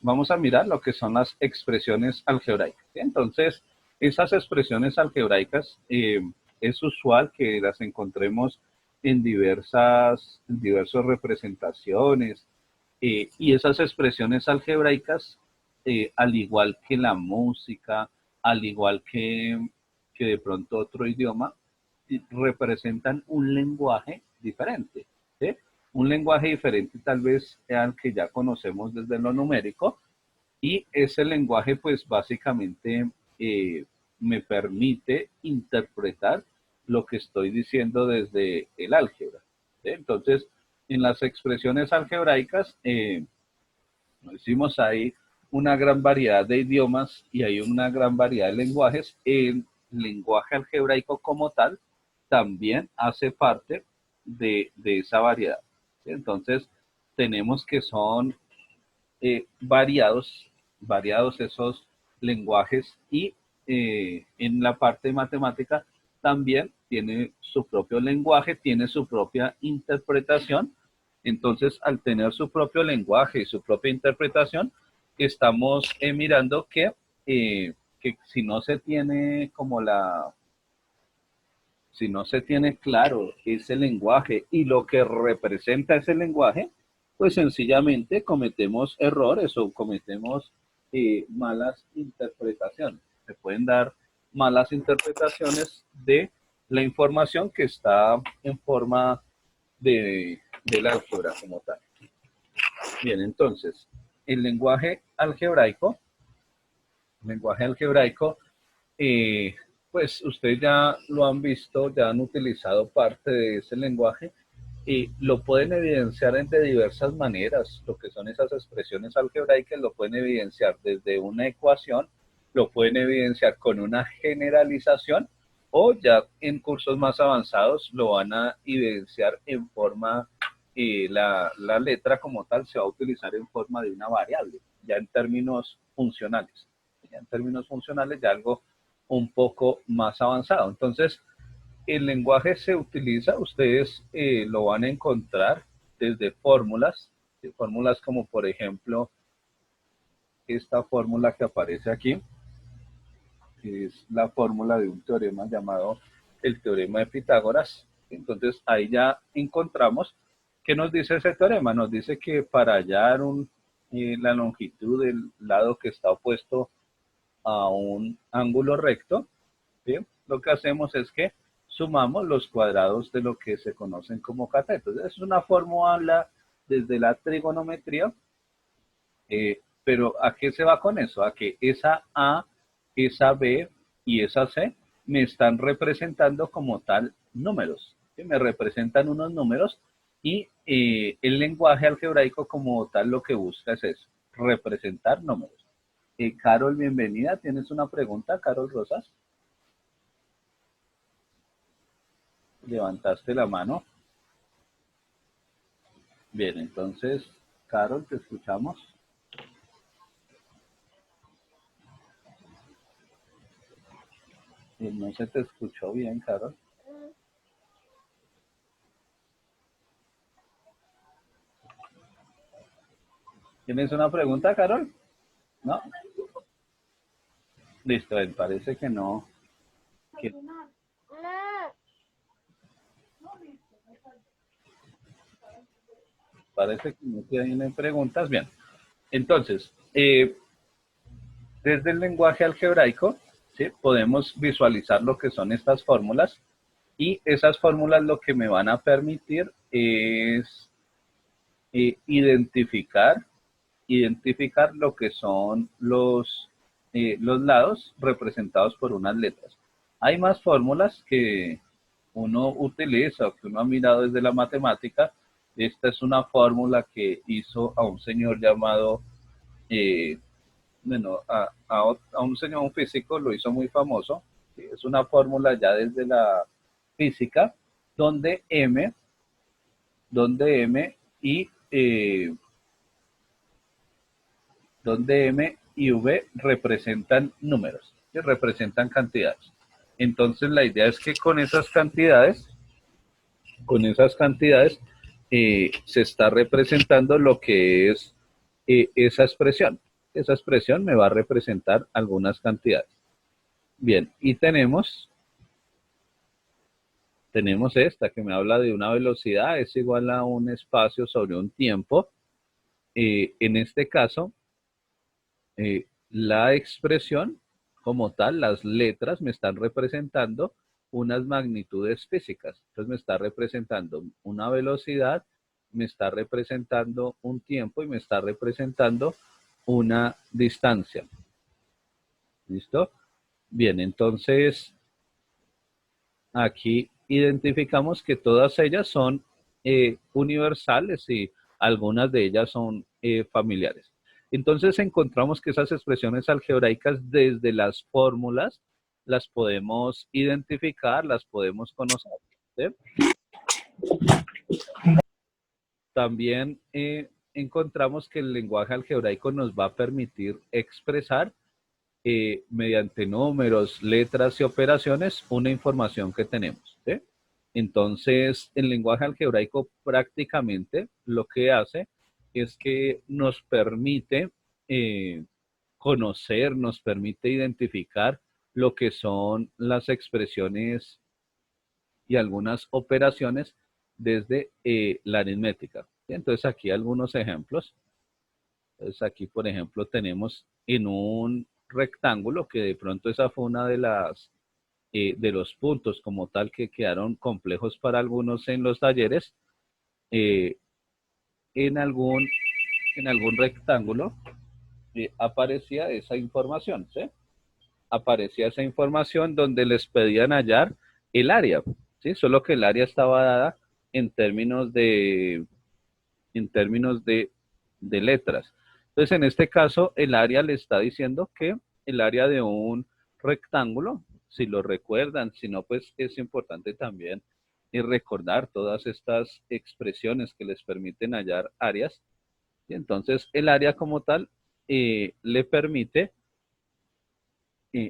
vamos a mirar lo que son las expresiones algebraicas. ¿Sí? Entonces, esas expresiones algebraicas es usual que las encontremos en diversas representaciones, y esas expresiones algebraicas, al igual que la música, al igual que de pronto otro idioma, representan un lenguaje diferente. ¿Sí? Un lenguaje diferente tal vez al que ya conocemos desde lo numérico, y ese lenguaje pues básicamente me permite interpretar lo que estoy diciendo desde el álgebra. ¿Sí? Entonces, en las expresiones algebraicas, decimos, hay una gran variedad de idiomas y hay una gran variedad de lenguajes. El lenguaje algebraico como tal también hace parte de esa variedad. ¿Sí? Entonces, tenemos que son variados esos lenguajes, y en la parte de matemática también tiene su propio lenguaje, tiene su propia interpretación. Entonces, al tener su propio lenguaje y su propia interpretación, estamos mirando que si no se tiene como si no se tiene claro ese lenguaje y lo que representa ese lenguaje, pues sencillamente cometemos errores o cometemos malas interpretaciones. Se pueden dar malas interpretaciones de la información que está en forma de la álgebra como tal. Bien, entonces, el lenguaje algebraico, eh, pues ustedes ya lo han visto, ya han utilizado parte de ese lenguaje y lo pueden evidenciar de diversas maneras. Lo que son esas expresiones algebraicas lo pueden evidenciar desde una ecuación, lo pueden evidenciar con una generalización, o ya en cursos más avanzados lo van a evidenciar en forma, la letra como tal se va a utilizar en forma de una variable, ya en términos funcionales. Ya en términos funcionales, ya algo un poco más avanzado. Entonces, el lenguaje se utiliza, ustedes lo van a encontrar desde fórmulas como por ejemplo esta fórmula que aparece aquí, que es la fórmula de un teorema llamado el teorema de Pitágoras. Entonces ahí ya encontramos, ¿qué nos dice ese teorema? Nos dice que para hallar la longitud del lado que está opuesto a un ángulo recto, ¿sí? Lo que hacemos es que sumamos los cuadrados de lo que se conocen como catetos. Es una fórmula desde la trigonometría, pero ¿a qué se va con eso? A que esa A, esa B y esa C me están representando como tal números, ¿sí? Me representan unos números, y el lenguaje algebraico como tal lo que busca es eso, representar números. Carol, bienvenida. ¿Tienes una pregunta, Carol Rosas? Levantaste la mano. Bien, entonces, Carol, te escuchamos. No se te escuchó bien, Carol. ¿Tienes una pregunta, Carol? ¿No? Listo, parece que no. Que parece que no tienen preguntas. Bien, entonces, desde el lenguaje algebraico, ¿sí? Podemos visualizar lo que son estas fórmulas, y esas fórmulas lo que me van a permitir es identificar lo que son los lados representados por unas letras. Hay más fórmulas que uno utiliza o que uno ha mirado desde la matemática. Esta es una fórmula que hizo a un señor llamado, eh, bueno, a un señor, un físico, lo hizo muy famoso. ¿Sí? Es una fórmula ya desde la física, donde M y donde M y V representan números, que representan cantidades. Entonces la idea es que con esas cantidades se está representando lo que es esa expresión. Esa expresión me va a representar algunas cantidades. Bien, y tenemos esta que me habla de una velocidad es igual a un espacio sobre un tiempo. En este caso, la expresión como tal, las letras me están representando unas magnitudes físicas. Entonces me está representando una velocidad, me está representando un tiempo y me está representando una distancia. ¿Listo? Bien, entonces aquí identificamos que todas ellas son universales y algunas de ellas son familiares. Entonces encontramos que esas expresiones algebraicas desde las fórmulas las podemos identificar, las podemos conocer. ¿Sí? También encontramos que el lenguaje algebraico nos va a permitir expresar mediante números, letras y operaciones una información que tenemos. ¿Sí? Entonces, el lenguaje algebraico prácticamente lo que hace es que nos permite conocer, nos permite identificar lo que son las expresiones y algunas operaciones desde la aritmética. Entonces, aquí algunos ejemplos. Entonces, aquí, por ejemplo, tenemos en un rectángulo, que de pronto esa fue una de los puntos como tal que quedaron complejos para algunos en los talleres, eh, en, algún, en algún rectángulo aparecía esa información, ¿sí? Aparecía esa información donde les pedían hallar el área, ¿sí? Solo que el área estaba dada en términos de letras. Entonces, en este caso, el área le está diciendo que el área de un rectángulo, si lo recuerdan, si no, pues es importante también recordar todas estas expresiones que les permiten hallar áreas. Y entonces, el área como tal le permite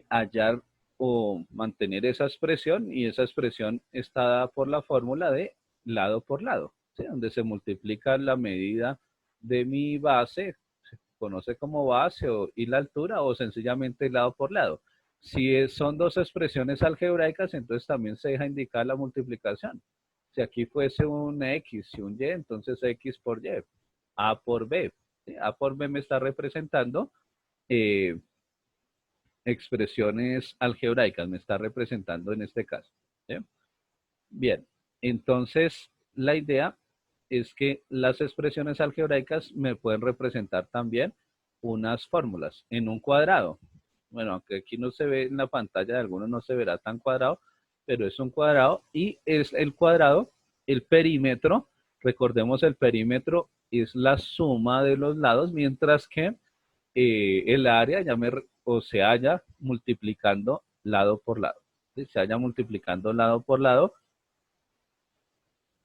hallar o mantener esa expresión, y esa expresión está dada por la fórmula de lado por lado, ¿sí? Donde se multiplica la medida de mi base, se conoce como base, y la altura, o sencillamente lado por lado. Si son dos expresiones algebraicas, entonces también se deja indicar la multiplicación. Si aquí fuese un X y un Y, entonces X por Y, A por B. ¿Sí? A por B me está representando expresiones algebraicas, me está representando en este caso. ¿Sí? Bien, entonces la idea es que las expresiones algebraicas me pueden representar también unas fórmulas en un cuadrado. Bueno, aunque aquí no se ve en la pantalla de algunos, no se verá tan cuadrado, pero es un cuadrado, y es el cuadrado, el perímetro. Recordemos, el perímetro es la suma de los lados, mientras que el área o se haya multiplicando lado por lado. ¿Sí? Se haya multiplicando lado por lado.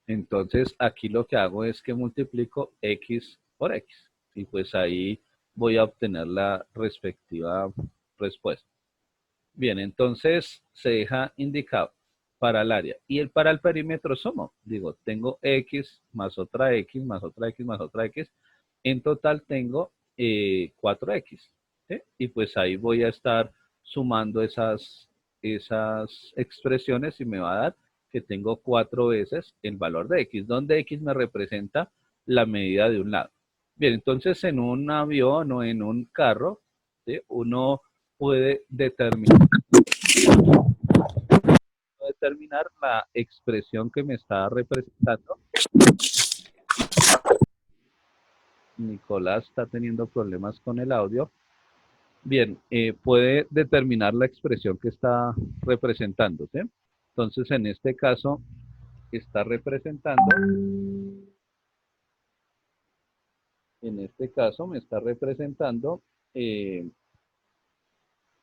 Entonces aquí lo que hago es que multiplico X por X. Y pues ahí voy a obtener la respectiva respuesta. Bien, entonces se deja indicado para el área. Y para el perímetro sumo. Digo, tengo X más otra X más otra X más otra X. En total tengo 4X. ¿Sí? Y pues ahí voy a estar sumando esas expresiones y me va a dar que tengo 4 veces el valor de X, donde X me representa la medida de un lado. Bien, entonces en un avión o en un carro, ¿sí? Uno puede determinar la expresión que me está representando. Nicolás está teniendo problemas con el audio. Bien, puede determinar la expresión que está representándose. Entonces, en este caso, está representando, en este caso me está representando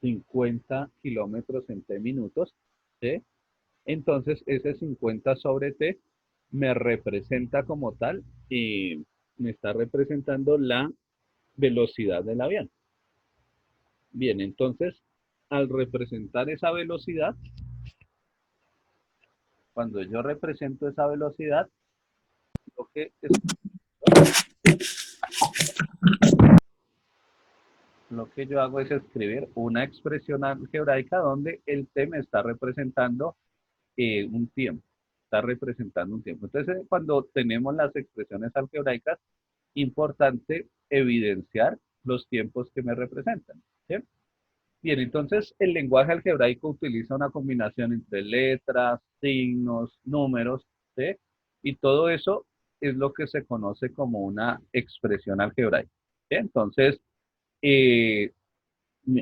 50 kilómetros en T minutos, ¿sí? Entonces, ese 50 sobre T me representa como tal y me está representando la velocidad del avión. Bien, entonces, al representar esa velocidad, cuando yo represento esa velocidad, lo que es lo que yo hago es escribir una expresión algebraica donde el t me está representando un tiempo, está representando un tiempo. Entonces, cuando tenemos las expresiones algebraicas, importante evidenciar los tiempos que me representan. ¿Sí? Bien, entonces el lenguaje algebraico utiliza una combinación entre letras, signos, números, ¿sí? Y todo eso es lo que se conoce como una expresión algebraica. ¿Sí? Entonces, eh,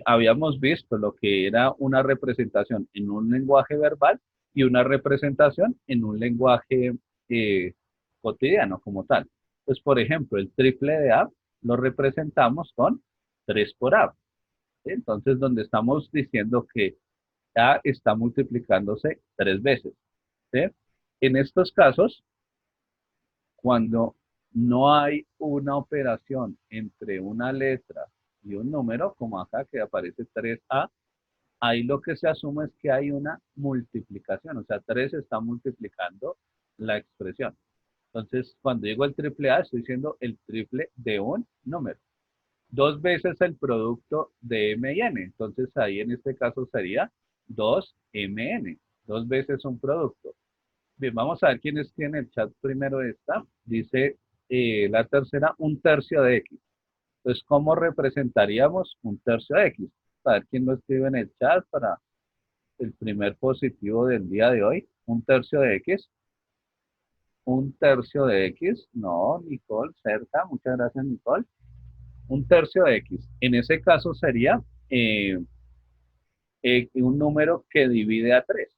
habíamos visto lo que era una representación en un lenguaje verbal y una representación en un lenguaje eh, cotidiano como tal. Pues, por ejemplo, el triple de A lo representamos con 3 por A. ¿Sí? Entonces, donde estamos diciendo que A está multiplicándose 3 veces. ¿Sí? En estos casos, cuando no hay una operación entre una letra y un número, como acá que aparece 3A, ahí lo que se asume es que hay una multiplicación, o sea, 3 está multiplicando la expresión. Entonces, cuando digo el triple A, estoy diciendo el triple de un número. 2 veces el producto de M y N. Entonces, ahí en este caso sería 2MN. 2 veces un producto. Bien, vamos a ver quiénes tienen el chat primero esta. Dice la tercera, un tercio de X. Entonces, ¿cómo representaríamos un tercio de X? A ver quién lo escribe en el chat para el primer positivo del día de hoy. Un tercio de X. Un tercio de X. No, Nicole, cerca. Muchas gracias, Nicole. Un tercio de X. En ese caso sería eh, un número que divide a 3.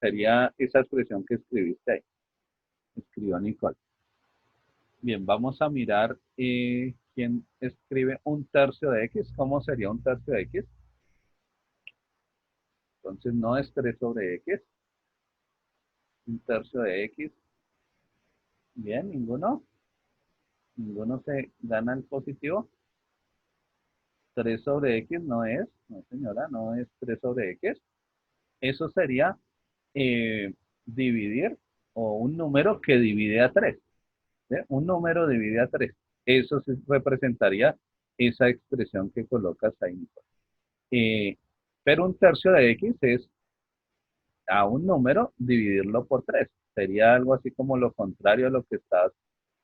Sería esa expresión que escribiste ahí. Escribió Nicole. Bien, vamos a mirar quién escribe un tercio de X. ¿Cómo sería un tercio de X? Entonces no es 3 sobre X. Un tercio de X. Bien, ninguno. Ninguno se gana el positivo. 3 sobre X no es. No, señora, no es 3 sobre X. Eso sería dividir o un número que divide a 3. ¿Sí? Un número divide a 3. Eso sí representaría esa expresión que colocas ahí, Nicolás. Pero un tercio de X es a un número dividirlo por 3. Sería algo así como lo contrario a lo que estás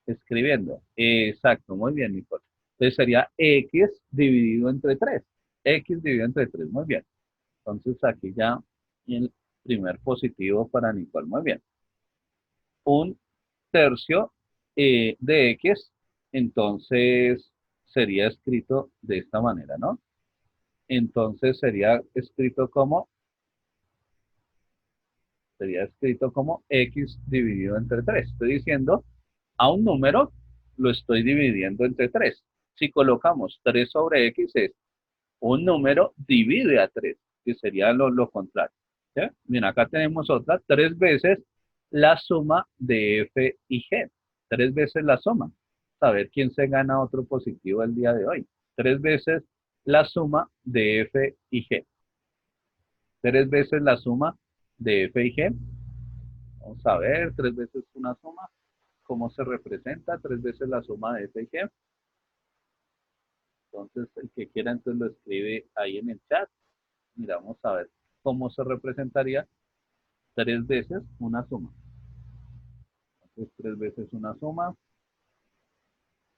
escribiendo. Exacto, muy bien, Nicole. Entonces sería X dividido entre 3. X dividido entre 3, muy bien. Entonces aquí ya el primer positivo para Nicole, muy bien. Un tercio de X, entonces sería escrito de esta manera, ¿no? Entonces sería escrito como X dividido entre 3. Estoy diciendo, a un número lo estoy dividiendo entre 3. Si colocamos 3 sobre X es un número divide a 3, que sería lo contrario. ¿Sí? Bien, acá tenemos otra, 3 veces la suma de F y G. 3 veces la suma. A ver quién se gana otro positivo el día de hoy. 3 veces la suma de F y G. 3 veces la suma de F y G. Vamos a ver, 3 veces una suma. ¿Cómo se representa? 3 veces la suma de F y G. Entonces, el que quiera, entonces lo escribe ahí en el chat. Mira, vamos a ver cómo se representaría 3 veces una suma. Entonces, 3 veces una suma.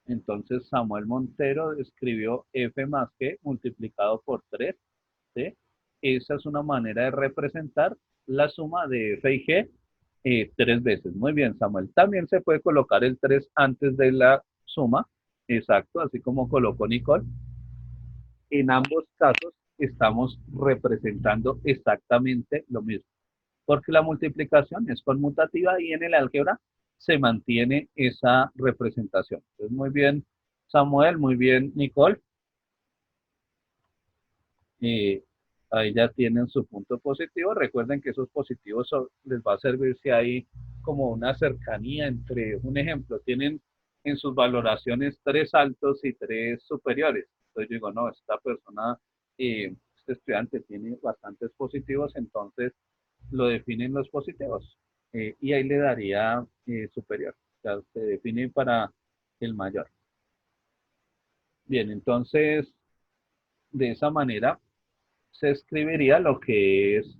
Entonces, Samuel Montero escribió F más G multiplicado por 3. ¿Sí? Esa es una manera de representar la suma de F y G 3 veces. Muy bien, Samuel. También se puede colocar el 3 antes de la suma. Exacto, así como colocó Nicole. En ambos casos estamos representando exactamente lo mismo, porque la multiplicación es conmutativa y en el álgebra se mantiene esa representación. Entonces, muy bien, Samuel, muy bien, Nicole. Eh, Ahí ya tienen su punto positivo. Recuerden que esos positivos les va a servir si hay como una cercanía entre, un ejemplo, tienen en sus valoraciones 3 altos y 3 superiores. Entonces yo digo, no, esta persona, este estudiante tiene bastantes positivos, entonces lo definen los positivos. Y ahí le daría superior. O sea, se define para el mayor. Bien, entonces de esa manera se escribiría lo que es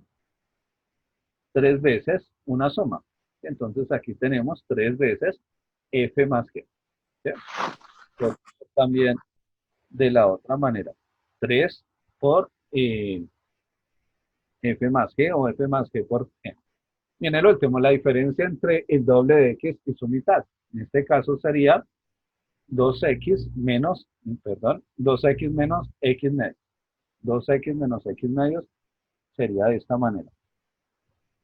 3 veces una suma. Entonces aquí tenemos 3 veces f más g. ¿Sí? También de la otra manera. 3 por f más g o f más g por g. Y en el último, la diferencia entre el doble de x y su mitad. En este caso sería 2x menos, perdón, 2x menos x medio. 2x menos x medios sería de esta manera.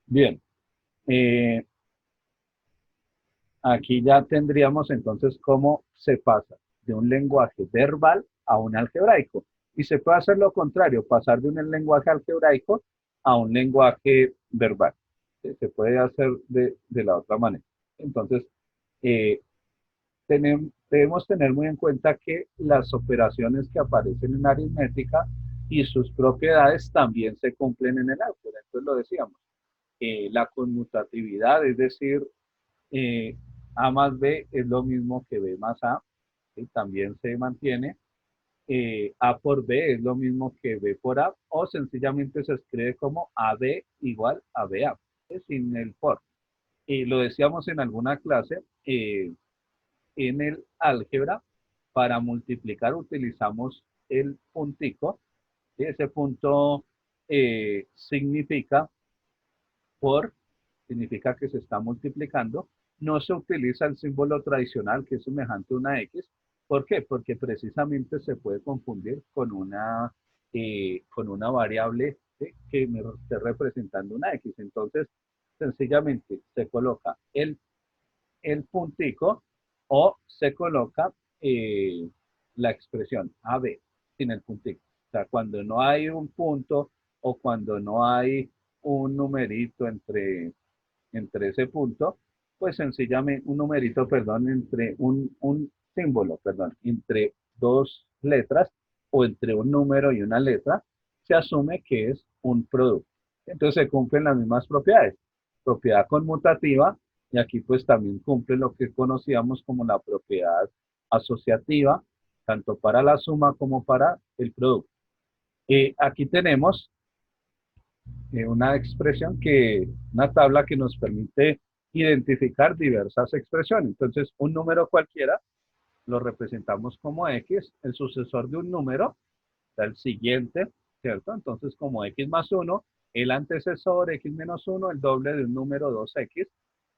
Bien, aquí ya tendríamos entonces cómo se pasa de un lenguaje verbal a un algebraico. Y se puede hacer lo contrario, pasar de un lenguaje algebraico a un lenguaje verbal. Se puede hacer de la otra manera. Entonces, eh, debemos tener muy en cuenta que las operaciones que aparecen en aritmética y sus propiedades también se cumplen en el álgebra. Entonces lo decíamos, la conmutatividad, es decir, eh, A más B es lo mismo que B más A, ¿sí? También se mantiene. A por B es lo mismo que B por A, o sencillamente se escribe como AB igual a BA, ¿sí? Sin el por. Y lo decíamos en alguna clase, en el álgebra, para multiplicar utilizamos el puntico, ¿sí? Ese punto significa por, significa que se está multiplicando. No se utiliza el símbolo tradicional que es semejante a una X. ¿Por qué? Porque precisamente se puede confundir con una variable, ¿sí? Que me esté representando una X. Entonces, sencillamente se coloca el puntico o se coloca la expresión AB sin el puntico. O sea, cuando no hay un punto o cuando no hay un numerito entre ese punto, pues sencillamente un numerito, perdón, entre un símbolo, perdón, entre dos letras o entre un número y una letra, se asume que es un producto. Entonces se cumplen las mismas propiedades. Propiedad conmutativa, y aquí pues también cumple lo que conocíamos como la propiedad asociativa, tanto para la suma como para el producto. Aquí tenemos una expresión una tabla que nos permite identificar diversas expresiones. Entonces, un número cualquiera lo representamos como X, el sucesor de un número, el siguiente, ¿cierto? Entonces, como X más 1, el antecesor, X menos 1, el doble de un número 2X,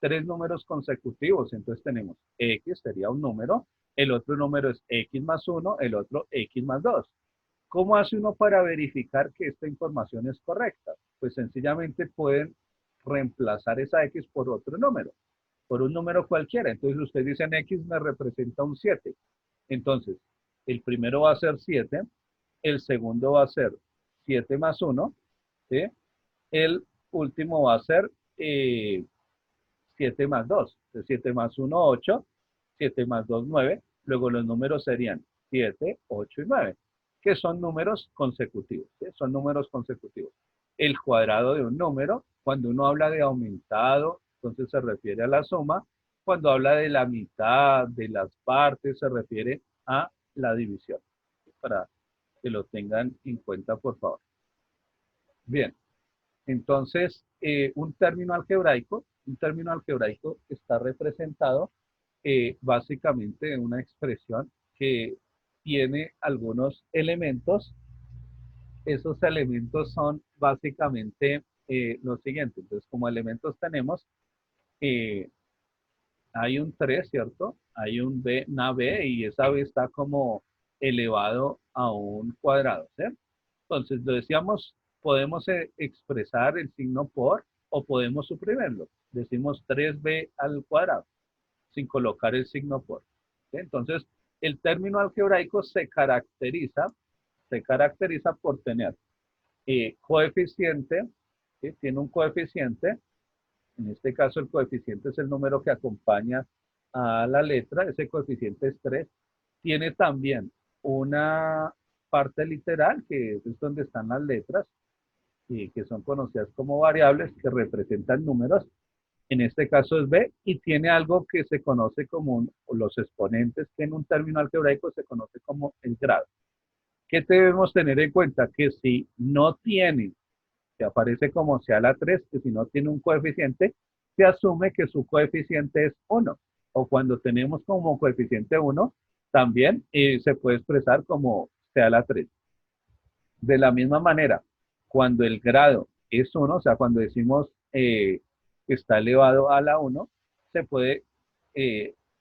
3 números consecutivos. Entonces tenemos X, sería un número, el otro número es X más 1, el otro X más 2. ¿Cómo hace uno para verificar que esta información es correcta? Pues sencillamente pueden reemplazar esa X por otro número, por un número cualquiera. Entonces ustedes dicen X me representa un 7. Entonces, el primero va a ser 7, el segundo va a ser 7 más 1, ¿sí? El último va a ser 7 más 2. Entonces, 7 más 1, 8, 7 más 2, 9. Luego los números serían 7, 8 y 9, que son números consecutivos, ¿sí? Son números consecutivos. El cuadrado de un número, cuando uno habla de aumentado, entonces se refiere a la suma. Cuando habla de la mitad, de las partes, se refiere a la división. Para que lo tengan en cuenta, por favor. Bien, entonces, un término algebraico está representado básicamente en una expresión que tiene algunos elementos. Esos elementos son básicamente los siguientes. Entonces, como elementos tenemos, eh, hay un 3, ¿cierto? Hay una B y esa B está como elevado a un cuadrado, ¿cierto? Entonces, lo decíamos, podemos expresar el signo por o podemos suprimirlo. Decimos 3b al cuadrado sin colocar el signo por. ¿Sí? Entonces, el término algebraico se caracteriza por tener coeficiente, ¿sí? Tiene un coeficiente, en este caso el coeficiente es el número que acompaña a la letra, ese coeficiente es 3. Tiene también una parte literal, que es donde están las letras, y que son conocidas como variables, que representan números. En este caso es B, y tiene algo que se conoce como los exponentes, que en un término algebraico se conoce como el grado. ¿Qué debemos tener en cuenta? Que si no tiene, que aparece como sea la 3, que si no tiene un coeficiente, se asume que su coeficiente es 1. O cuando tenemos como coeficiente 1, también se puede expresar como sea la 3. De la misma manera, cuando el grado es 1, o sea, cuando decimos que está elevado a la 1, se puede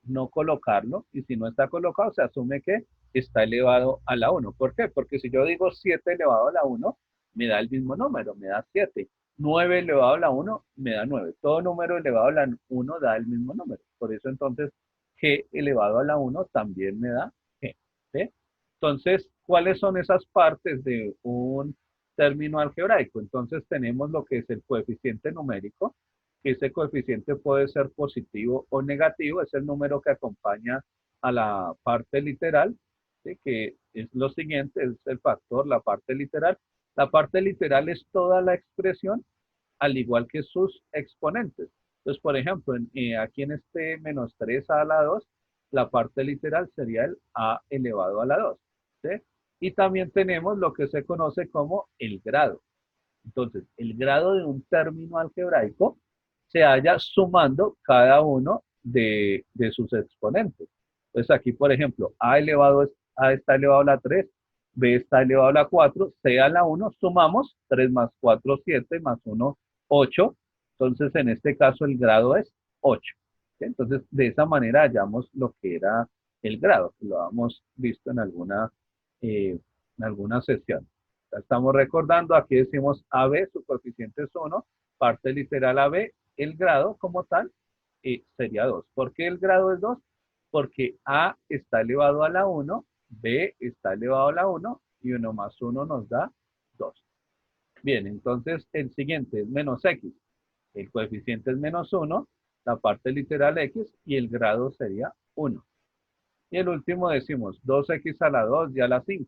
no colocarlo, y si no está colocado, se asume que está elevado a la 1. ¿Por qué? Porque si yo digo 7 elevado a la 1, me da el mismo número, me da 7. 9 elevado a la 1 me da 9. Todo número elevado a la 1 da el mismo número. Por eso entonces, g elevado a la 1 también me da g. ¿Sí? Entonces, ¿cuáles son esas partes de un término algebraico? Entonces tenemos lo que es el coeficiente numérico, que ese coeficiente puede ser positivo o negativo, es el número que acompaña a la parte literal, ¿sí? Que es lo siguiente, es el factor, la parte literal. La parte literal es toda la expresión, al igual que sus exponentes. Entonces, por ejemplo, aquí en este menos 3 a la 2, la parte literal sería el a elevado a la 2. ¿Sí? Y también tenemos lo que se conoce como el grado. Entonces, el grado de un término algebraico se halla sumando cada uno de sus exponentes. Entonces, aquí, por ejemplo, a está elevado a la 3, b está elevado a la 4, c a la 1, sumamos 3 más 4, 7, más 1, 8. Entonces, en este caso, el grado es 8. ¿Sí? Entonces, de esa manera hallamos lo que era el grado, que lo hemos visto en alguna sesión. Estamos recordando, aquí decimos AB, su coeficiente es 1, parte literal AB, el grado como tal sería 2. ¿Por qué el grado es 2? Porque A está elevado a la 1, B está elevado a la 1 y 1 más 1 nos da 2. Bien, entonces el siguiente es menos X. El coeficiente es menos 1, la parte literal X y el grado sería 1. Y el último decimos 2X a la 2 y a la 5.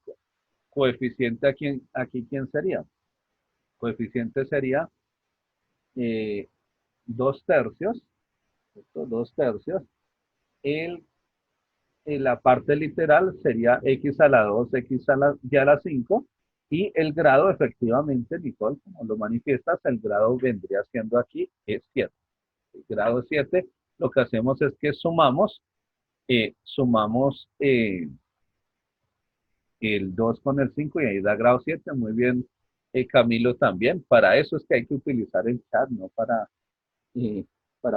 Coeficiente aquí ¿quién sería? Coeficiente sería 2 tercios, ¿cierto? 2 tercios. El, la parte literal sería x a la 2, x a la, y a la 5. Y el grado, efectivamente, Nicole, como lo manifiestas, el grado vendría siendo aquí es 7. El grado 7, lo que hacemos es que sumamos el 2 con el 5 y ahí da grado 7. Muy bien, Camilo también. Para eso es que hay que utilizar el chat, no para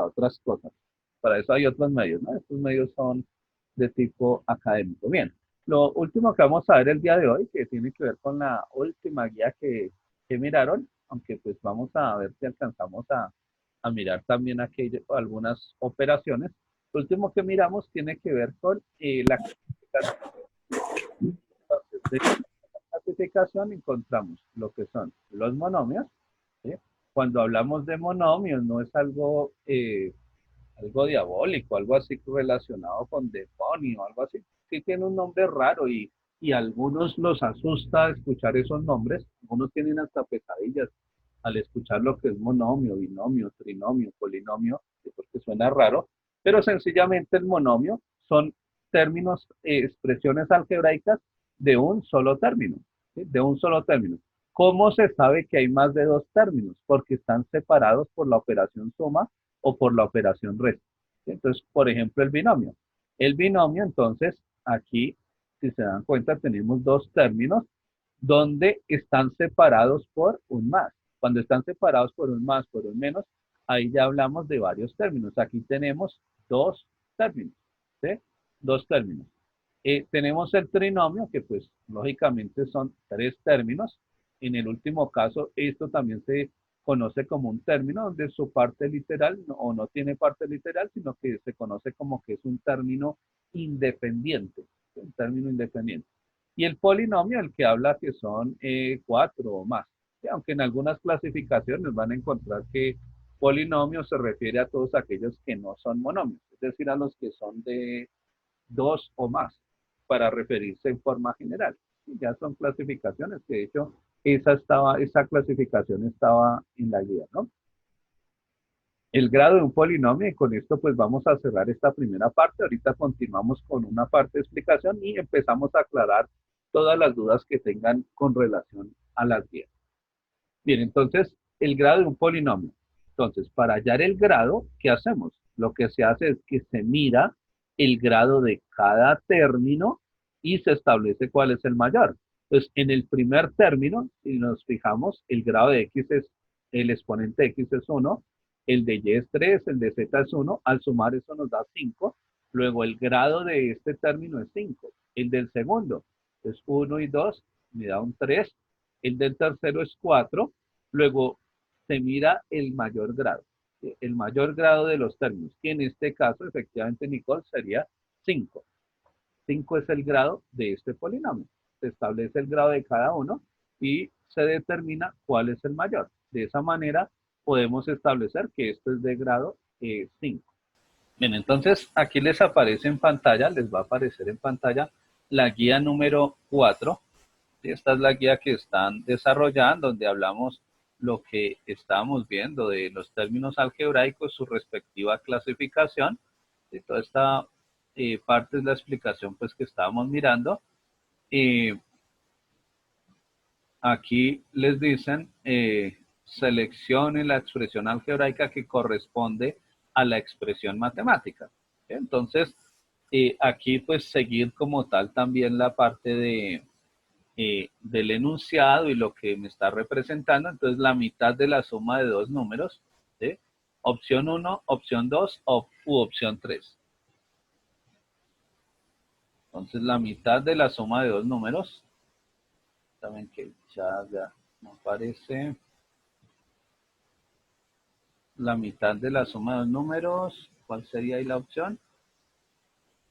otras cosas. Para eso hay otros medios, ¿no? Estos medios son de tipo académico. Bien, lo último que vamos a ver el día de hoy, que tiene que ver con la última guía que miraron, aunque pues vamos a ver si alcanzamos a mirar también algunas operaciones. Lo último que miramos tiene que ver con la clasificación. De la clasificación encontramos lo que son los monomios. ¿Sí? Cuando hablamos de monomios no es algo diabólico, algo así relacionado con demonio, algo así. Sí tiene un nombre raro y a algunos los asusta escuchar esos nombres. Algunos tienen hasta pesadillas al escuchar lo que es monomio, binomio, trinomio, polinomio, porque suena raro, pero sencillamente el monomio son términos, expresiones algebraicas de un solo término, ¿sí? De un solo término. ¿Cómo se sabe que hay más de dos términos? Porque están separados por la operación suma o por la operación resta. ¿Sí? Entonces, por ejemplo, el binomio. El binomio, entonces, aquí, si se dan cuenta, tenemos dos términos donde están separados por un más. Cuando están separados por un más, por un menos, ahí ya hablamos de varios términos. Aquí tenemos dos términos, ¿sí? Dos términos. Tenemos el trinomio, que pues lógicamente son tres términos. En el último caso, esto también se conoce como un término donde su parte literal o no tiene parte literal, sino que se conoce como que es un término independiente, un término independiente. Y el polinomio, el que habla que son 4 o más. ¿Sí? Aunque en algunas clasificaciones van a encontrar que polinomio se refiere a todos aquellos que no son monomios, es decir, a los que son de 2 o más, para referirse en forma general. Y ya son clasificaciones, que de hecho esa clasificación estaba en la guía, ¿no? El grado de un polinomio, y con esto pues vamos a cerrar esta primera parte. Ahorita continuamos con una parte de explicación y empezamos a aclarar todas las dudas que tengan con relación a las guías. Bien, entonces, el grado de un polinomio. Entonces, para hallar el grado, ¿qué hacemos? Lo que se hace es que se mira el grado de cada término y se establece cuál es el mayor. Entonces, en el primer término, si nos fijamos, el grado de x es, el exponente de x es 1, el de y es 3, el de z es 1, al sumar eso nos da 5, luego el grado de este término es 5, el del segundo es 1 y 2, me da un 3, el del tercero es 4, luego se mira el mayor grado, el mayor grado de los términos, que en este caso, efectivamente, Nicole, sería 5. 5 es el grado de este polinomio. Se establece el grado de cada uno y se determina cuál es el mayor. De esa manera podemos establecer que esto es de grado 5. Bien, entonces aquí les aparece en pantalla, les va a aparecer en pantalla la guía número 4. Esta es la guía que están desarrollando, donde hablamos lo que estábamos viendo de los términos algebraicos, su respectiva clasificación. De toda esta parte es la explicación pues que estábamos mirando. Aquí les dicen, seleccione la expresión algebraica que corresponde a la expresión matemática. Entonces, aquí pues seguir como tal también la parte del enunciado y lo que me está representando. Entonces, la mitad de la suma de dos números, ¿sí? Opción 1, opción 2 u opción 3. Entonces, la mitad de la suma de dos números, también que ya no aparece, la mitad de la suma de dos números, ¿cuál sería ahí la opción?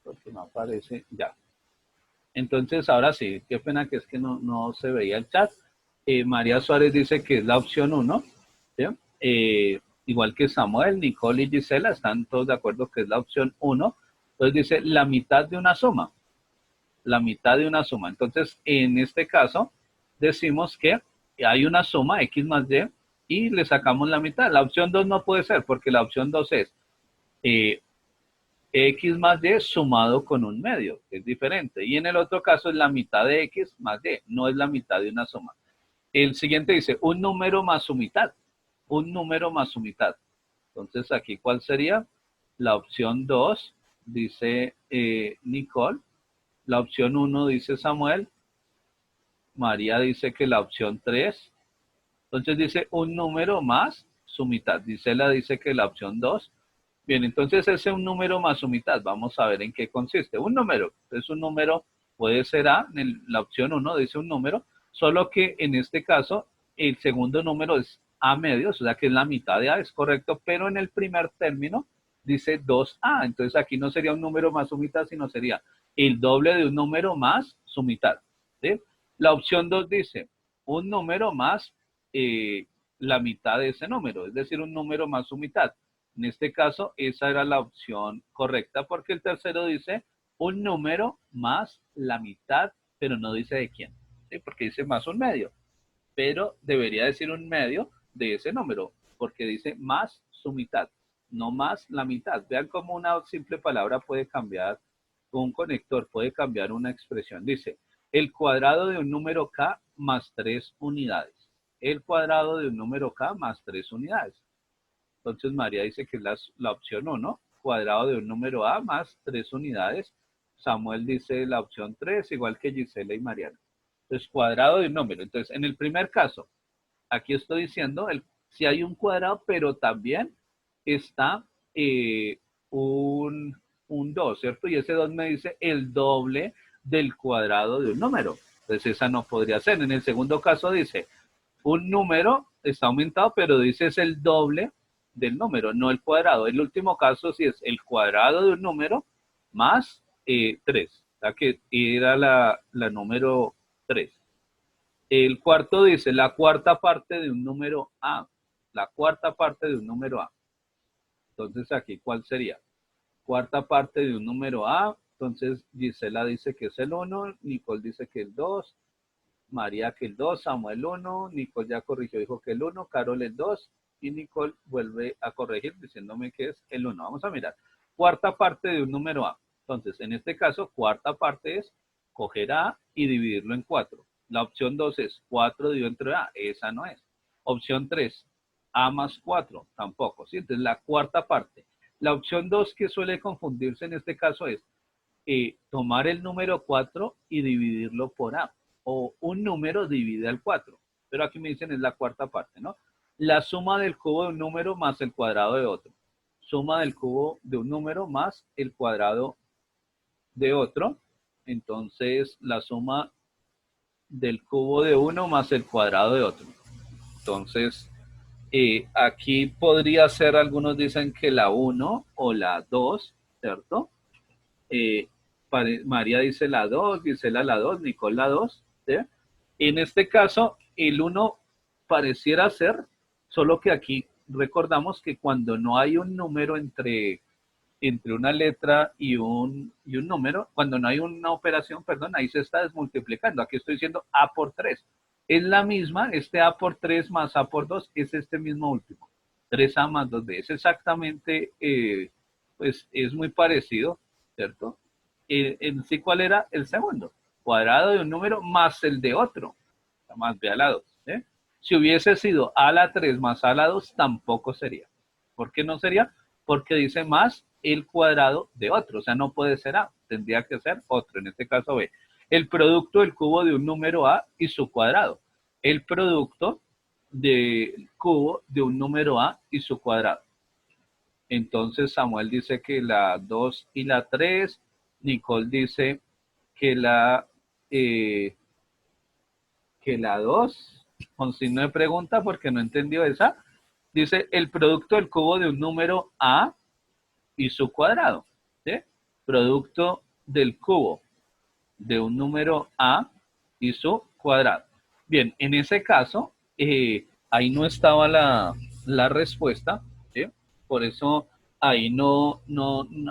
Porque no aparece, ya. Entonces, ahora sí, qué pena que es que no se veía el chat. María Suárez dice que es la opción 1, ¿sí? Igual que Samuel, Nicole y Gisela, están todos de acuerdo que es la opción 1. Entonces dice la mitad de una suma, la mitad de una suma. Entonces, en este caso, decimos que hay una suma, x más y le sacamos la mitad. La opción 2 no puede ser, porque la opción 2 es x más y sumado con un medio, que es diferente. Y en el otro caso es la mitad de x más y, no es la mitad de una suma. El siguiente dice, un número más su mitad. Un número más su mitad. Entonces, aquí, ¿cuál sería? La opción 2, dice Nicole. La opción 1 dice Samuel. María dice que la opción 3. Entonces dice un número más su mitad. Gisela dice que la opción 2. Bien, entonces ese es un número más su mitad. Vamos a ver en qué consiste. Un número. Entonces un número puede ser A. En la opción 1 dice un número. Solo que en este caso el segundo número es A medios, o sea que es la mitad de A, es correcto. Pero en el primer término dice 2A. Entonces aquí no sería un número más su mitad, sino sería el doble de un número más su mitad. ¿Sí? La opción 2 dice un número más la mitad de ese número, es decir, un número más su mitad. En este caso, esa era la opción correcta, porque el tercero dice un número más la mitad, pero no dice de quién, ¿sí? Porque dice más un medio, pero debería decir un medio de ese número, porque dice más su mitad, no más la mitad. Vean cómo una simple palabra puede cambiar, un conector puede cambiar una expresión. Dice, el cuadrado de un número k más 3 unidades. El cuadrado de un número k más 3 unidades. Entonces María dice que es la opción 1, cuadrado de un número a más 3 unidades. Samuel dice la opción 3, igual que Gisela y Mariana. Entonces, cuadrado de un número. Entonces, en el primer caso, aquí estoy diciendo si hay un cuadrado, pero también está un, un 2, ¿cierto? Y ese 2 me dice el doble del cuadrado de un número. Entonces, esa no podría ser. En el segundo caso dice, un número está aumentado, pero dice es el doble del número, no el cuadrado. El último caso sí es el cuadrado de un número más 3, o sea que era la número 3. El cuarto dice la cuarta parte de un número A, la cuarta parte de un número A. Entonces aquí, ¿cuál sería? Cuarta parte de un número A, entonces Gisela dice que es el 1, Nicole dice que el 2, María que el 2, Samuel 1, Nicole ya corrigió, dijo que el 1, Carol el 2 y Nicole vuelve a corregir diciéndome que es el 1. Vamos a mirar. Cuarta parte de un número A. Entonces, en este caso, cuarta parte es coger A y dividirlo en 4. La opción 2 es 4 dividido entre A, esa no es. Opción 3, A más 4, tampoco, ¿sí? Entonces la cuarta parte. La opción 2 que suele confundirse en este caso es tomar el número 4 y dividirlo por A, o un número divide al 4, pero aquí me dicen es la cuarta parte, ¿no? La suma del cubo de un número más el cuadrado de otro. Suma del cubo de un número más el cuadrado de otro. Entonces, la suma del cubo de uno más el cuadrado de otro. Entonces, aquí podría ser, algunos dicen que la 1 o la 2, ¿cierto? María dice la 2, Gisela la 2, Nicole la 2, ¿sí? En este caso, el 1 pareciera ser, solo que aquí recordamos que cuando no hay un número entre una letra y un número, cuando no hay una operación, perdón, ahí se está desmultiplicando. Aquí estoy diciendo A por 3. Es la misma, este A por 3 más A por 2 es este mismo último. 3A más 2B. Es exactamente, pues es muy parecido, ¿cierto? En sí, ¿cuál era el segundo? Cuadrado de un número más el de otro, más B a la 2. ¿eh? Si hubiese sido A a la 3 más A a la 2, tampoco sería. ¿Por qué no sería? Porque dice más el cuadrado de otro, o sea, no puede ser A, tendría que ser otro, en este caso B. El producto del cubo de un número A y su cuadrado. El producto del cubo de un número A y su cuadrado. Entonces Samuel dice que la 2 y la 3, Nicole dice que que la 2, con signo de pregunta porque no entendió esa, dice el producto del cubo de un número A y su cuadrado. ¿sí? Producto del cubo de un número A y su cuadrado. Bien, en ese caso, ahí no estaba la respuesta, ¿sí? Por eso ahí no,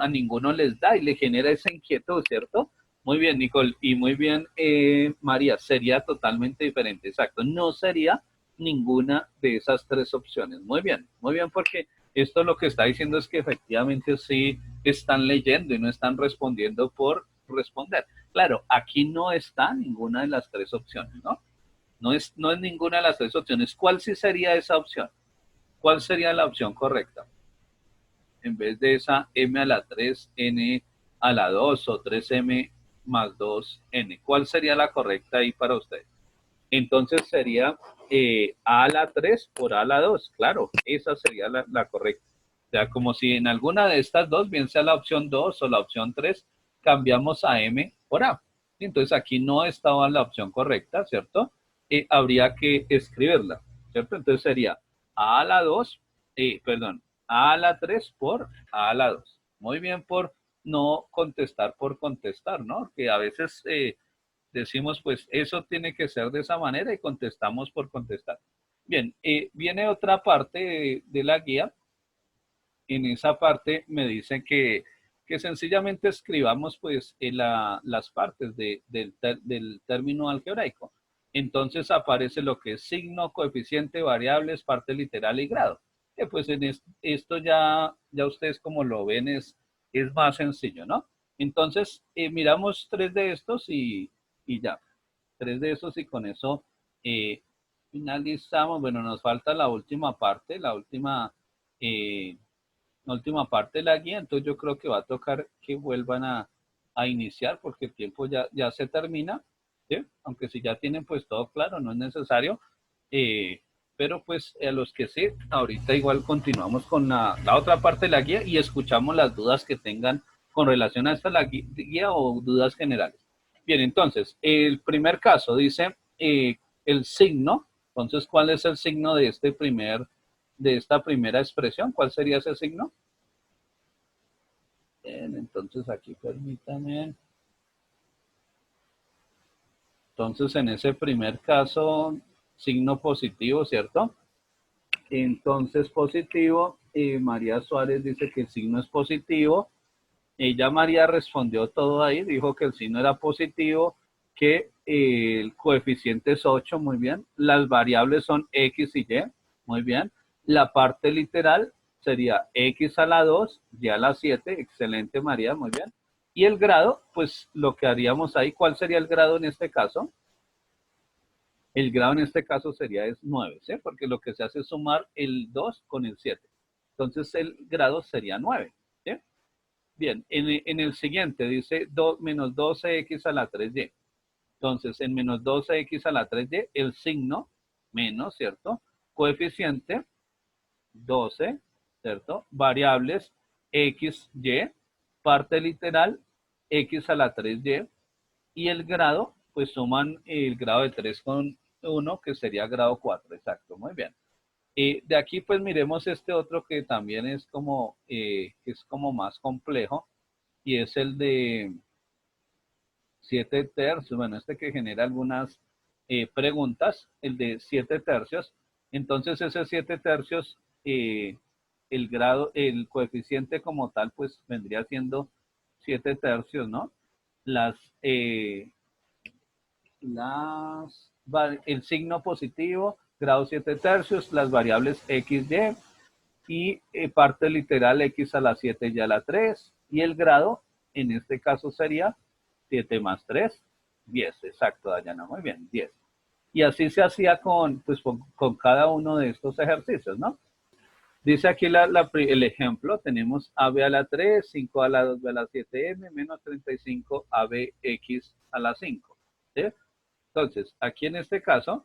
a ninguno les da y le genera esa inquietud, ¿cierto? Muy bien, Nicole, y muy bien, María, sería totalmente diferente, exacto. No sería ninguna de esas tres opciones. Muy bien, porque esto lo que está diciendo es que efectivamente sí están leyendo y no están respondiendo por responder. Claro, aquí no está ninguna de las tres opciones, ¿no? No es ninguna de las tres opciones. ¿Cuál sí sería esa opción? ¿Cuál sería la opción correcta? En vez de esa m a la 3, n a la 2 o 3m más 2n. ¿Cuál sería la correcta ahí para usted? Entonces sería a a la 3 por a a la 2. Claro, esa sería la correcta. O sea, como si en alguna de estas dos, bien sea la opción 2 o la opción 3, cambiamos a m por a. Entonces aquí no estaba la opción correcta, ¿cierto? Habría que escribirla, ¿cierto? Entonces sería a la 2, perdón, a la 3 por a la 2. Muy bien por no contestar por contestar, ¿no? Que a veces decimos, pues eso tiene que ser de esa manera y contestamos por contestar. Bien, viene otra parte de la guía. En esa parte me dicen que sencillamente escribamos pues las partes del término algebraico. Entonces aparece lo que es signo, coeficiente, variables, parte literal y grado. Pues en esto ya ustedes como lo ven es más sencillo, ¿no? Entonces miramos tres de estos y ya. Tres de estos y con eso finalizamos. Bueno, nos falta la última parte, eh, la última parte de la guía, entonces yo creo que va a tocar que vuelvan a iniciar porque el tiempo ya se termina, ¿sí? Aunque si ya tienen pues todo claro, no es necesario, pero pues a los que sí, ahorita igual continuamos con la otra parte de la guía y escuchamos las dudas que tengan con relación a esta la guía o dudas generales. Bien, entonces, el primer caso dice el signo, entonces, ¿cuál es el signo de esta primera expresión? ¿Cuál sería ese signo? Bien, entonces aquí permítame. Entonces, en ese primer caso, signo positivo, ¿cierto? Entonces, positivo, María Suárez dice que el signo es positivo. Ella, María, respondió todo ahí, dijo que el signo era positivo, que el coeficiente es 8, muy bien. Las variables son X y Y, muy bien. La parte literal sería X a la 2, Y a la 7, excelente María, muy bien. Y el grado, pues lo que haríamos ahí, ¿cuál sería el grado en este caso? El grado en este caso sería es 9, ¿sí? Porque lo que se hace es sumar el 2 con el 7. Entonces el grado sería 9, ¿sí? Bien, en el siguiente dice menos 12x a la 3y. Entonces, en menos 12x a la 3y, el signo menos, ¿cierto? Coeficiente 12, ¿cierto? Variables x, y, parte literal x a la 3y, y el grado, pues suman el grado de 3 con 1, que sería grado 4, exacto, muy bien. De aquí, pues miremos este otro que también es como más complejo, y es el de 7 tercios, bueno, este que genera algunas preguntas, el de 7 tercios. Entonces, ese 7 tercios, el grado, el coeficiente como tal, pues vendría siendo 7 tercios, ¿no? Las, eh, el signo positivo, grado 7 tercios, las variables x, y parte literal x a la 7 y a la 3, y el grado, en este caso sería 7 más 3, 10, exacto, Dayana, muy bien, 10. Y así se hacía pues, con cada uno de estos ejercicios, ¿no? Dice aquí el ejemplo, tenemos AB a la 3, 5 a la 2, a la 7m, menos 35 ABX a la 5. ¿Sí? Entonces, aquí en este caso,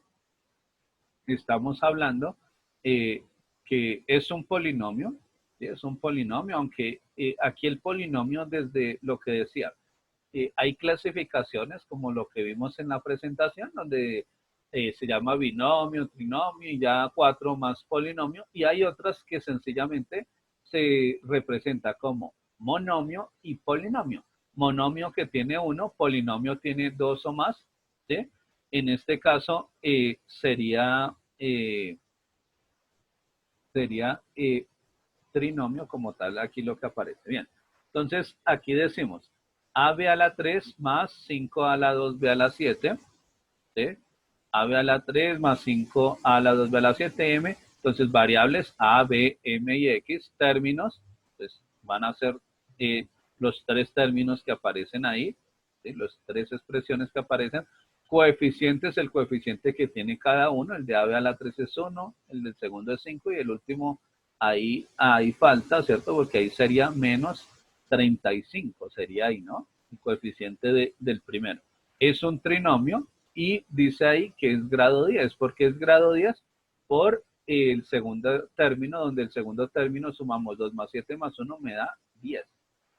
estamos hablando que es un polinomio, ¿sí? Es un polinomio, aunque aquí el polinomio desde lo que decía, hay clasificaciones como lo que vimos en la presentación, donde se llama binomio, trinomio y ya 4 más polinomio, y hay otras que sencillamente se representa como monomio y polinomio. Monomio que tiene 1, polinomio tiene 2 o más, ¿sí? En este caso sería trinomio como tal, aquí lo que aparece. Bien, entonces aquí decimos AB a la 3 más 5 a la 2B a la 7, ¿sí? AB a la 3 más 5 a la 2B a la 7M, entonces variables A, B, M y X, términos, pues van a ser los 3 términos que aparecen ahí, ¿sí? Las 3 expresiones que aparecen. Coeficientes, el coeficiente que tiene cada uno, el de AB a la 3 es 1, el del segundo es 5 y el último ahí falta, ¿cierto? Porque ahí sería menos 35, sería ahí, ¿no? El coeficiente del primero. Es un trinomio y dice ahí que es grado 10. ¿Por qué es grado 10? Por el segundo término, donde el segundo término sumamos 2 más 7 más 1 me da 10.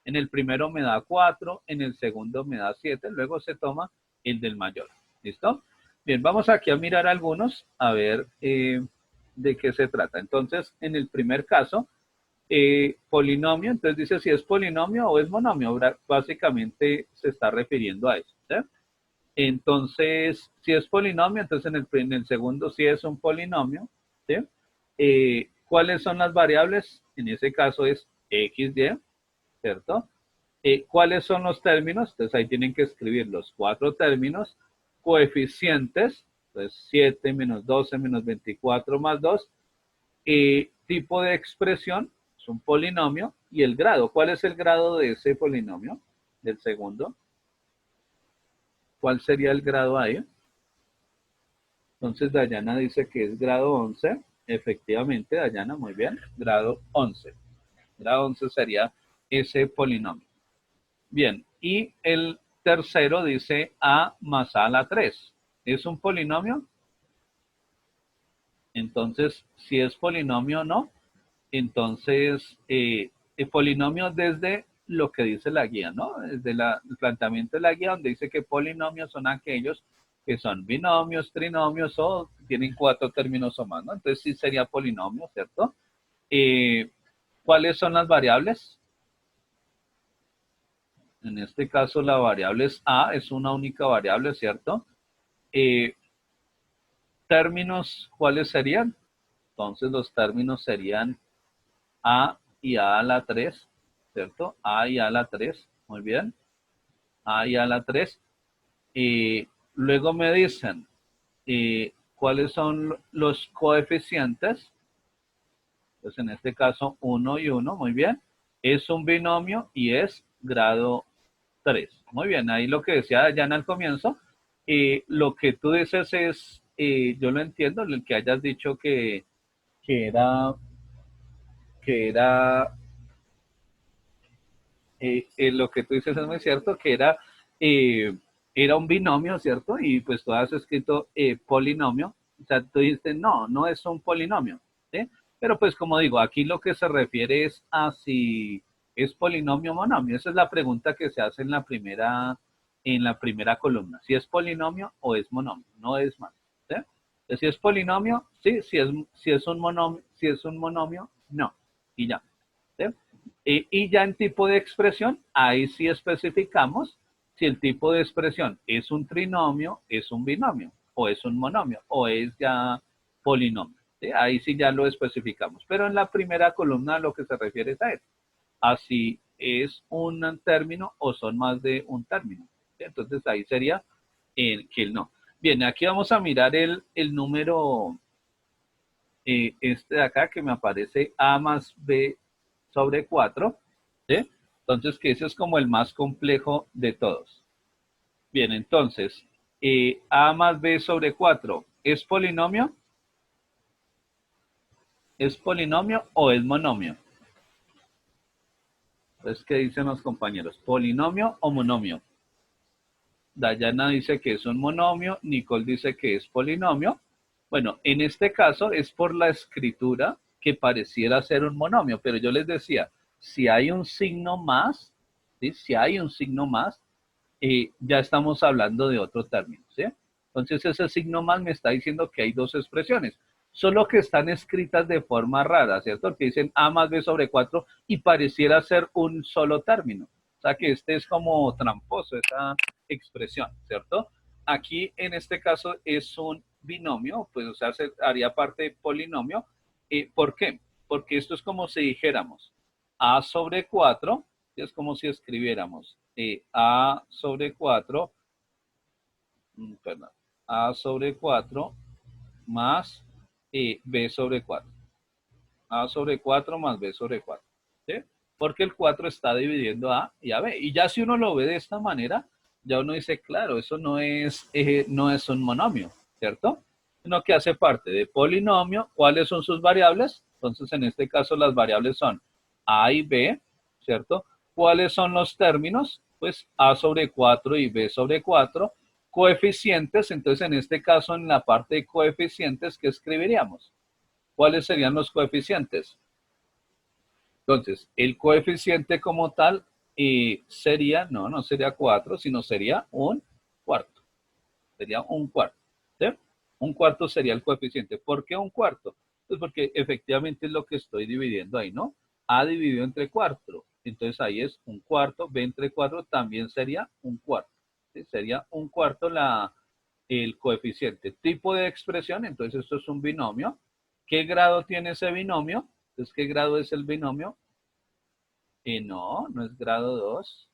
En el primero me da 4, en el segundo me da 7, luego se toma el del mayor. ¿Listo? Bien, vamos aquí a mirar algunos, a ver de qué se trata. Entonces, en el primer caso, polinomio, entonces dice si es polinomio o es monomio, básicamente se está refiriendo a eso. ¿sí? Entonces, si es polinomio, entonces en el segundo sí es un polinomio. ¿sí? ¿Cuáles son las variables? En ese caso es x, y, ¿cierto? ¿Cuáles son los términos? Entonces ahí tienen que escribir los 4 términos, coeficientes, entonces 7 menos 12 menos 24 más 2, tipo de expresión, es un polinomio, y el grado. ¿Cuál es el grado de ese polinomio? Del segundo. ¿Cuál sería el grado ahí? Entonces Dayana dice que es grado 11. Efectivamente, Dayana, muy bien. Grado 11. Grado 11 sería ese polinomio. Bien, y el tercero dice A más A a la 3. ¿Es un polinomio? Entonces, si es polinomio o no, entonces el polinomio desde lo que dice la guía, ¿no? Desde el planteamiento de la guía, donde dice que polinomios son aquellos que son binomios, trinomios o tienen 4 términos o más, ¿no? Entonces sí sería polinomio, ¿cierto? ¿Cuáles son las variables? En este caso la variable es A, es una única variable, ¿cierto? Términos, ¿cuáles serían? Entonces los términos serían A y A a la 3, ¿cierto? A y A a la 3, muy bien. A y A a la 3. Y luego me dicen cuáles son los coeficientes. Pues en este caso 1 y 1, muy bien. Es un binomio y es grado 3. Muy bien, ahí lo que decía Dayana al comienzo, lo que tú dices es, yo lo entiendo, el que hayas dicho que era, que era lo que tú dices es muy cierto, que eh, era un binomio, ¿cierto? Y pues tú has escrito polinomio, o sea, tú dices, no, no es un polinomio, ¿sí? Pero pues como digo, aquí lo que se refiere es a si es polinomio o monomio. Esa es la pregunta que se hace en la primera columna. Si es polinomio o es monomio, no es más. ¿Sí? Entonces, si es polinomio, sí, si es un monomio, no. Y ya. ¿Sí? Y ya en tipo de expresión, ahí sí especificamos si el tipo de expresión es un trinomio, es un binomio, o es un monomio, o es ya polinomio. ¿Sí? Ahí sí ya lo especificamos. Pero en la primera columna lo que se refiere es a eso. A si es un término o son más de un término. ¿Sí? Entonces ahí sería que el no. Bien, aquí vamos a mirar el número este de acá que me aparece A más B sobre 4, ¿sí? Entonces, que ese es como el más complejo de todos. Bien, entonces, A más B sobre 4, ¿es polinomio? ¿Es polinomio o es monomio? Entonces, ¿qué dicen los compañeros? ¿Polinomio o monomio? Dayana dice que es un monomio, Nicole dice que es polinomio. Bueno, en este caso es por la escritura que pareciera ser un monomio, pero yo les decía, si hay un signo más, ¿sí? Si hay un signo más, ya estamos hablando de otro término, ¿sí? Entonces ese signo más me está diciendo que hay dos expresiones, solo que están escritas de forma rara, ¿cierto? Que dicen A más B sobre 4 y pareciera ser un solo término. O sea que este es como tramposo, esa expresión, ¿cierto? Aquí en este caso es un binomio, pues o sea, se haría parte de polinomio. ¿Por qué? Porque esto es como si dijéramos A sobre 4, es como si escribiéramos A sobre 4, perdón, A sobre 4 más B sobre 4. A sobre 4 más B sobre 4. ¿Sí? Porque el 4 está dividiendo A y a B. Y ya si uno lo ve de esta manera, ya uno dice, claro, eso no es un monomio, ¿cierto? Sino que hace parte de polinomio. ¿Cuáles son sus variables? Entonces, en este caso, las variables son A y B, ¿cierto? ¿Cuáles son los términos? Pues A sobre 4 y B sobre 4. Coeficientes, entonces en este caso, en la parte de coeficientes, ¿qué escribiríamos? ¿Cuáles serían los coeficientes? Entonces, el coeficiente como tal sería, no sería 4, sino sería un cuarto. Sería un cuarto. ¿Sí? Un cuarto sería el coeficiente. ¿Por qué un cuarto? Pues porque efectivamente es lo que estoy dividiendo ahí, ¿no? A dividido entre 4. Entonces ahí es un cuarto. B entre 4 también sería un cuarto. ¿Sí? Sería un cuarto el coeficiente. Tipo de expresión, entonces esto es un binomio. ¿Qué grado tiene ese binomio? Entonces, ¿qué grado es el binomio? No es grado 2.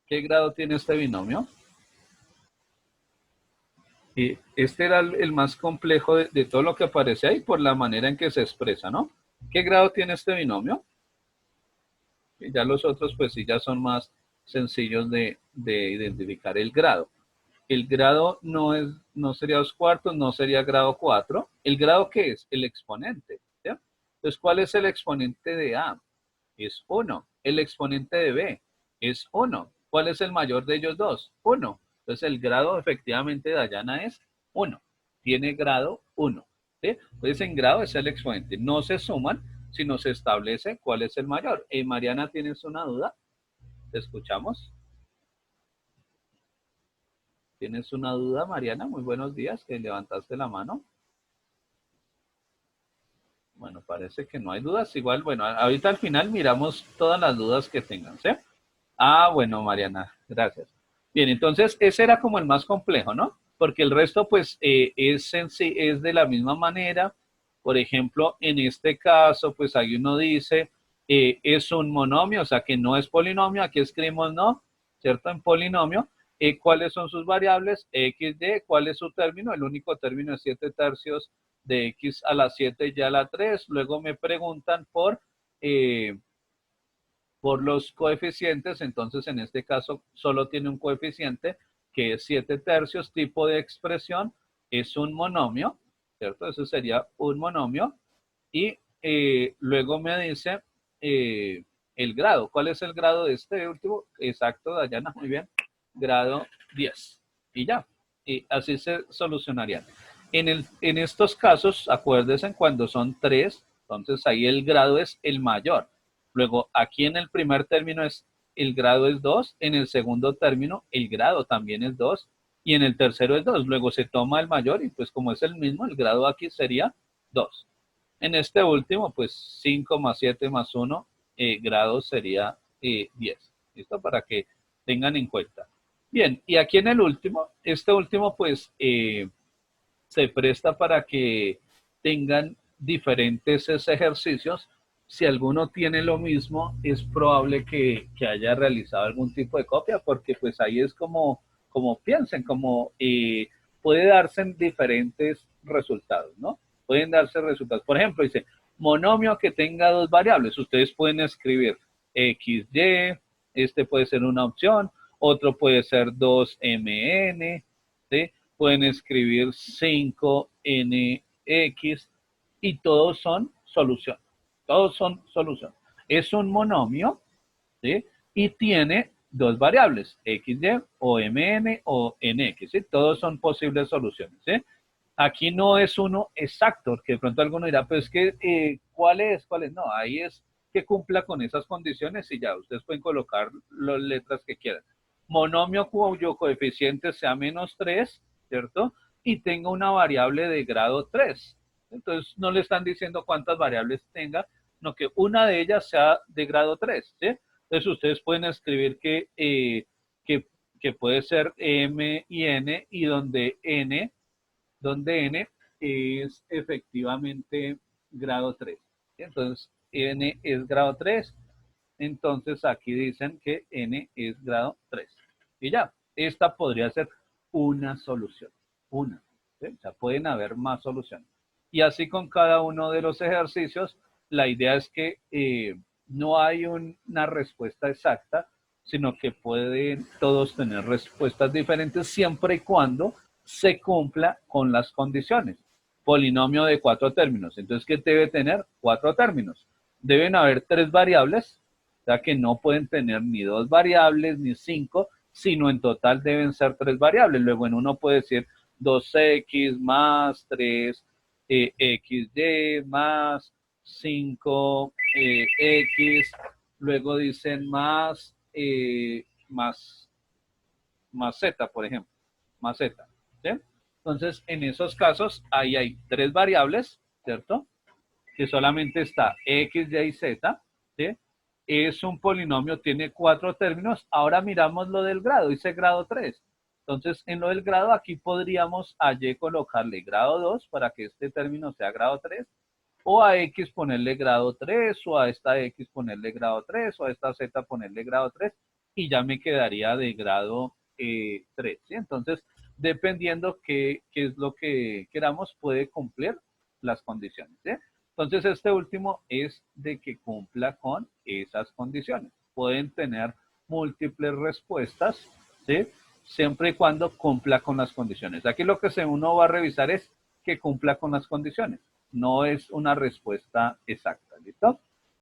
¿Qué grado tiene este binomio? Este era el más complejo de todo lo que aparece ahí por la manera en que se expresa, ¿no? ¿Qué grado tiene este binomio? Y ya los otros, pues sí, ya son más sencillos de identificar el grado. El grado no sería 2 cuartos, no sería grado 4. ¿El grado qué es? El exponente. ¿Sí? Entonces, ¿cuál es el exponente de A? Es 1. El exponente de B es 1. ¿Cuál es el mayor de ellos dos? 1. Entonces, el grado efectivamente de Dayana es 1. Tiene grado 1. ¿Sí? Entonces, en grado es el exponente. No se suman, sino se establece cuál es el mayor. Mariana, ¿tienes una duda? ¿Te escuchamos? ¿Tienes una duda, Mariana? Muy buenos días, que levantaste la mano. Bueno, parece que no hay dudas. Igual, bueno, ahorita al final miramos todas las dudas que tengan, ¿sí? Ah, bueno, Mariana, gracias. Bien, entonces ese era como el más complejo, ¿no? Porque el resto, pues, es de la misma manera. Por ejemplo, en este caso, pues ahí uno dice, es un monomio, o sea que no es polinomio. Aquí escribimos no, ¿cierto? En polinomio. ¿Cuáles son sus variables? X, Y, ¿cuál es su término? El único término es 7 tercios de X a la 7 y a la 3. Luego me preguntan por por los coeficientes, entonces en este caso solo tiene un coeficiente que es 7/3, tipo de expresión, es un monomio, ¿cierto? Eso sería un monomio. Y luego me dice el grado. ¿Cuál es el grado de este último? Exacto, Dayana, muy bien. Grado 10. Y ya. Y así se solucionarían. En estos casos, acuérdense cuando son 3, entonces ahí el grado es el mayor. Luego, aquí en el primer término el grado es 2, en el segundo término el grado también es 2 y en el tercero es 2. Luego se toma el mayor y pues como es el mismo, el grado aquí sería 2. En este último, pues 5 más 7 más 1 grados sería 10. ¿Listo? Para que tengan en cuenta. Bien, y aquí en el último, este último pues se presta para que tengan diferentes ejercicios. Si alguno tiene lo mismo, es probable que haya realizado algún tipo de copia, porque pues ahí es como piensen, como puede darse en diferentes resultados, ¿no? Pueden darse resultados. Por ejemplo, dice, monomio que tenga dos variables. Ustedes pueden escribir XY, este puede ser una opción, otro puede ser 2MN, ¿sí? Pueden escribir 5NX y todos son solución. Todos son solución. Es un monomio, ¿sí? Y tiene dos variables, XY o MN o NX, ¿sí? Todos son posibles soluciones, ¿sí? Aquí no es uno exacto, porque de pronto alguno dirá, pues que, ¿cuál es? ¿Cuál es? No, ahí es que cumpla con esas condiciones y ya, ustedes pueden colocar las letras que quieran. Monomio cuyo coeficiente sea -3, ¿cierto? Y tenga una variable de grado 3. Entonces, no le están diciendo cuántas variables tenga, sino que una de ellas sea de grado 3, ¿sí? Entonces, ustedes pueden escribir que puede ser M y N, y donde N es efectivamente grado 3. Entonces, N es grado 3. Entonces, aquí dicen que N es grado 3. Y ya, esta podría ser una solución. Una. ¿Sí? O sea, pueden haber más soluciones. Y así con cada uno de los ejercicios, la idea es que no hay una respuesta exacta, sino que pueden todos tener respuestas diferentes siempre y cuando se cumpla con las condiciones. Polinomio de 4 términos. Entonces, ¿qué debe tener? 4 términos. Deben haber 3 variables, o sea que no pueden tener ni 2 variables ni 5, sino en total deben ser 3 variables. Luego en uno puede decir 2x más 3, xy más 5x, luego dicen más z, por ejemplo, más z, ¿sí? Entonces, en esos casos, ahí hay 3 variables, ¿cierto? Que solamente está x, y, z, ¿sí? Es un polinomio, tiene 4 términos. Ahora miramos lo del grado, dice grado 3. Entonces, en lo del grado, aquí podríamos a y colocarle grado 2 para que este término sea grado 3, o a x ponerle grado 3, o a esta x ponerle grado 3, o a esta z ponerle grado 3, y ya me quedaría de grado 3, ¿sí? Entonces, dependiendo qué es lo que queramos, puede cumplir las condiciones, ¿sí? Entonces, este último es de que cumpla con esas condiciones. Pueden tener múltiples respuestas, ¿sí? Siempre y cuando cumpla con las condiciones. Aquí lo que uno va a revisar es que cumpla con las condiciones. No es una respuesta exacta, ¿listo?